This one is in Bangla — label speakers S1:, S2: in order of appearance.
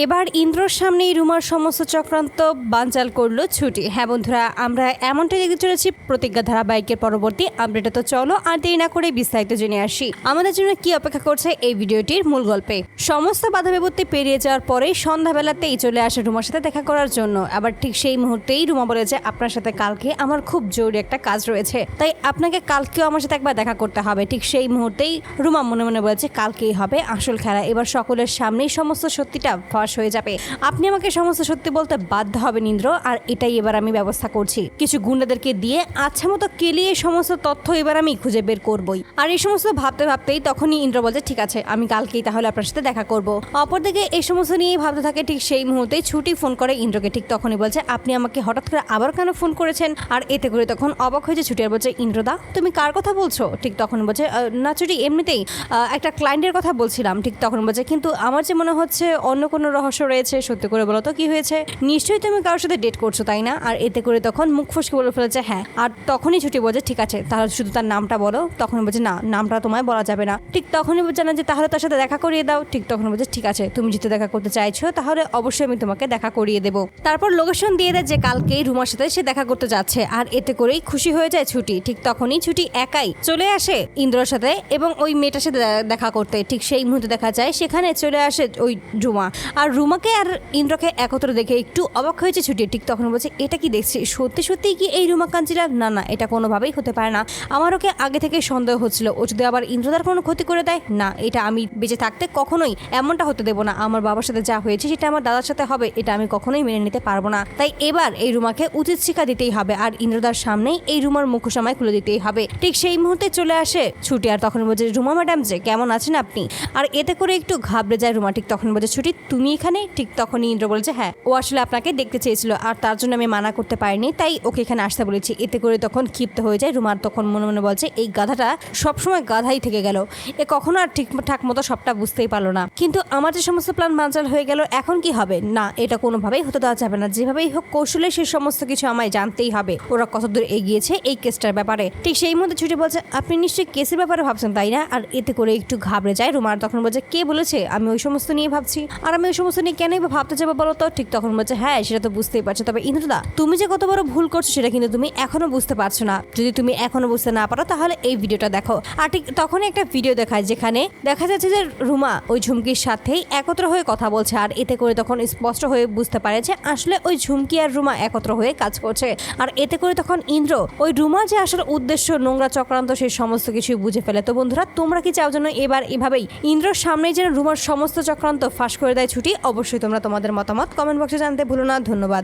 S1: এবার ইন্দ্রর সামনেই রুমার সমস্ত চক্রান্ত বানচাল করলো ছুটি। হ্যাঁ বন্ধুরা, আমরা এমনটাই দেখতে চলেছি প্রতিজ্ঞা ধারাবাহিকের পরবর্তী আপডেটে। তো চলো আর দেরি না করে বিস্তারিত জেনে আসি আমাদের জন্য কি অপেক্ষা করছে এই ভিডিওটির মূল গল্পে। সমস্ত বাধা বিপত্তি পেরিয়ে যাওয়ার পরে সন্ধ্যাবেলাতেই চলে আসে রুমার সাথে দেখা করার জন্য। আবার ঠিক সেই মুহূর্তেই রুমা বলে যে আপনার সাথে কালকে আমার খুব জরুরি একটা কাজ রয়েছে, তাই আপনাকে কালকেও আমার সাথে একবার দেখা করতে হবে। ঠিক সেই মুহূর্তেই রুমা মনে মনে বলেছে কালকেই হবে আসল খেলা। এবার সকলের সামনেই সমস্ত সত্যিটা হয়ে যাবে। আপনি আমাকে সমস্ত সত্যি বলতে বাধ্য হবেন ইন্দ্র, আর এটাই এবার আমি ব্যবস্থা করছি। কিছু গুন্ডাদেরকে দিয়ে আচ্ছা মতো কেলিয়ে সমস্ত তথ্য এবার আমি খুঁজে বের করবই। আর এই সমস্ত ভাবতে ভাবতেই তখনই ইন্দ্র বলছে ঠিক আছে আমি কালকেই তাহলে আপনার সাথে দেখা করব। অপরদিকে এই সমস্ত নিয়েই ভাবতে থাকে। ঠিক সেই মুহূর্তেই ছুটি ফোন করে ইন্দ্রকে। ঠিক তখনই বলছে আপনি আমাকে হঠাৎ করে আবার কেন ফোন করেছেন? আর এতে করে তখন অবাক হয়েছে ছুটি আর বলছে ইন্দ্রদা তুমি কার কথা বলছো? ঠিক তখন বলছে না ছুটি এমনিতেই একটা ক্লায়েন্টের কথা বলছিলাম। ঠিক তখন বলছে কিন্তু আমার যে মনে হচ্ছে অন্য কোনো রহস্য রয়েছে, সত্যি করে বলো তো কি হয়েছে? নিশ্চয়ই তুমি কারোর সাথে ডেট করছো তাই না? আর এতে করে তখন মুখ ফসকে বলে ফেলেছে হ্যাঁ। আর তখনই ছুটি বলছে ঠিক আছে তাহলে শুধু তার নামটা বলো। তখন বলছে না নামটা তোমায় বলা যাবে না। ঠিক তখনই বলছে না যে তাহলে তার সাথে দেখা করিয়ে দাও। ঠিক তখন বলছে ঠিক আছে তুমি যেহেতু দেখা করতে চাইছো তাহলে অবশ্যই আমি তোমাকে দেখা করিয়ে দেবো। তারপর লোকেশন দিয়ে দেয় যে কালকেই রুমার সাথে সে দেখা করতে যাচ্ছে। আর এতে করেই খুশি হয়ে যায় ছুটি। ঠিক তখনই ছুটি একাই চলে আসে ইন্দ্রর সাথে এবং ওই মেয়েটার সাথে দেখা করতে। ঠিক সেই মুহূর্তে দেখা যায় সেখানে চলে আসে ওই রুমা। আর রুমাকে আর ইন্দ্রকে একত্র দেখে একটু অবাক হয়েছে ছুটি। ঠিক তখন বলছে এটা কি দেখছি, সত্যি সত্যি কি এই রুমা কাঞ্জিলা? না না এটা কোনোভাবেই হতে পারে না। আমার ওকে আগে থেকে সন্দেহ হচ্ছিল ও যদি আবার ইন্দ্রদার কোনো ক্ষতি করে দেয়, না এটা আমি বেঁচে থাকতে কখনোই এমনটা হতে দেবো না। আমার বাবার সাথে যা হয়েছে সেটা আমার দাদার সাথে হবে, এটা আমি কখনোই মেনে নিতে পারবো না। তাই এবার এই রুমাকে উচিত শিক্ষা দিতেই হবে আর ইন্দ্রদার সামনেই এই রুমার মুখোশামাই খুলে দিতেই হবে। ঠিক সেই মুহূর্তে চলে আসে ছুটি আর তখন বলছে রুমা ম্যাডাম যে কেমন আছেন আপনি? আর এতে করে একটু ঘাবড়ে যায় রুমা। ঠিক তখন বলছে ছুটি তুমি এখানে? ঠিক তখনই ইন্দ্র বলছে হ্যাঁ ও আসলে আপনাকে দেখতে চেয়েছিল আর তার জন্য আমি মানা করতে পারিনি, তাই ওকে এখানে আসতে বলেছি। এতে করে তখন ক্ষিপ্ত হয়ে যায় রুমার। তখন মনে মনে বলছে এই গাধাটা সবসময় গাধাই থেকে গেল, এ কখনো আর ঠিকঠাক মতো সবটা বুঝতেই পারলো না। কিন্তু আমার যে সমস্ত প্ল্যান বানচাল হয়ে গেল এখন কি হবে? না এটা কোনোভাবেই হতে দেওয়া যাবে না। যেভাবেই হোক কৌশলে সে সমস্ত কিছু আমায় জানতেই হবে ওরা কতদূর এগিয়েছে এই কেসটার ব্যাপারে। ঠিক সেই মধ্যে ছুটি বলছে আপনি নিশ্চয়ই কেসের ব্যাপারে ভাবছেন তাই না? আর এতে করে একটু ঘাবড়ে যায় রুমার। তখন বলছে কে বলেছে আমি ওই সমস্ত নিয়ে ভাবছি? আর আমি ওই সমস্ত নিয়ে কেনই বা ভাবতে যাবো বলো তো? ঠিক তখন বলছে হ্যাঁ সেটা তো বুঝতেই পারছো, তবে ইন্দ্রদা তুমি যে কত বড় ভুল করছো সেটা কিন্তু তুমি এখনো বুঝতে পারছো না। যদি তুমি এখনো বুঝতে না পারো তাহলে এই ভিডিওটা দেখো। আর ঠিক তখনই একটা ভিডিও দেখায় যেখানে দেখা যাচ্ছে যে রুমা ওই ঝুমকির সাথেই একত্র হয়ে কথা বলছে। আর এতে করে তখন স্পষ্ট হয়ে বুঝতে পারে যে আসলে ওই ঝুমকি আর রুমা একত্র হয়ে কাজ করছে। আর এতে করে তখন ইন্দ্র ওই রুমা যে আসলে উদ্দেশ্য নোংরা চক্রান্ত সেই সমস্ত কিছুই বুঝে ফেলে। তো বন্ধুরা তোমরা কি চাও যেন এবার এভাবেই ইন্দ্রর সামনেই যেন রুমার সমস্ত চক্রান্ত ফাঁস করে দেয় ছুটি? অবশ্যই তোমরা তোমাদের মতামত কমেন্ট বক্সে জানতে ভুলো না। ধন্যবাদ।